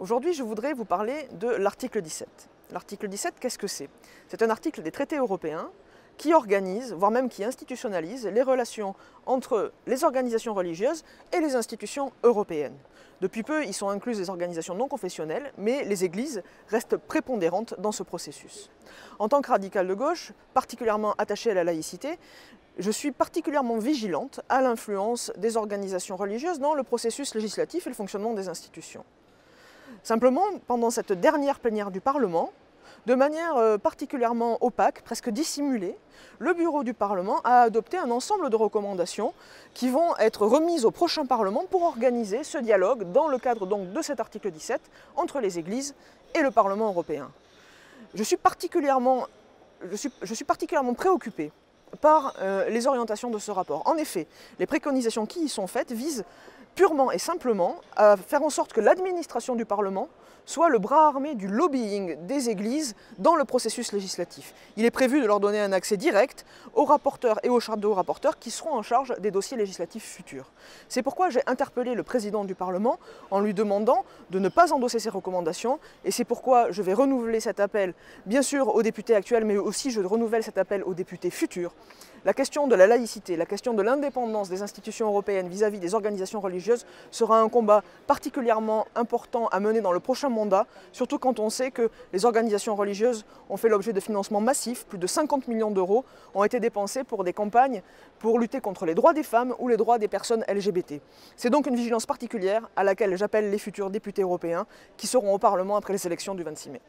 Aujourd'hui, je voudrais vous parler de l'article 17. L'article 17, qu'est-ce que c'est? C'est un article des traités européens qui organise, voire même qui institutionnalise, les relations entre les organisations religieuses et les institutions européennes. Depuis peu, y sont incluses les organisations non confessionnelles, mais les églises restent prépondérantes dans ce processus. En tant que radicale de gauche, particulièrement attachée à la laïcité, je suis particulièrement vigilante à l'influence des organisations religieuses dans le processus législatif et le fonctionnement des institutions. Simplement, pendant cette dernière plénière du Parlement, de manière particulièrement opaque, presque dissimulée, le bureau du Parlement a adopté un ensemble de recommandations qui vont être remises au prochain Parlement pour organiser ce dialogue dans le cadre donc de cet article 17 entre les Églises et le Parlement européen. Je suis particulièrement préoccupée par les orientations de ce rapport. En effet, les préconisations qui y sont faites visent purement et simplement à faire en sorte que l'administration du Parlement soit le bras armé du lobbying des églises dans le processus législatif. Il est prévu de leur donner un accès direct aux rapporteurs et aux shadow-rapporteurs qui seront en charge des dossiers législatifs futurs. C'est pourquoi j'ai interpellé le président du Parlement en lui demandant de ne pas endosser ces recommandations, et c'est pourquoi je vais renouveler cet appel, bien sûr aux députés actuels, mais aussi je renouvelle cet appel aux députés futurs. La question de la laïcité, la question de l'indépendance des institutions européennes vis-à-vis des organisations religieuses sera un combat particulièrement important à mener dans le prochain mandat, surtout quand on sait que les organisations religieuses ont fait l'objet de financements massifs, plus de 50 millions d'euros ont été dépensés pour des campagnes pour lutter contre les droits des femmes ou les droits des personnes LGBT. C'est donc une vigilance particulière à laquelle j'appelle les futurs députés européens qui seront au Parlement après les élections du 26 mai.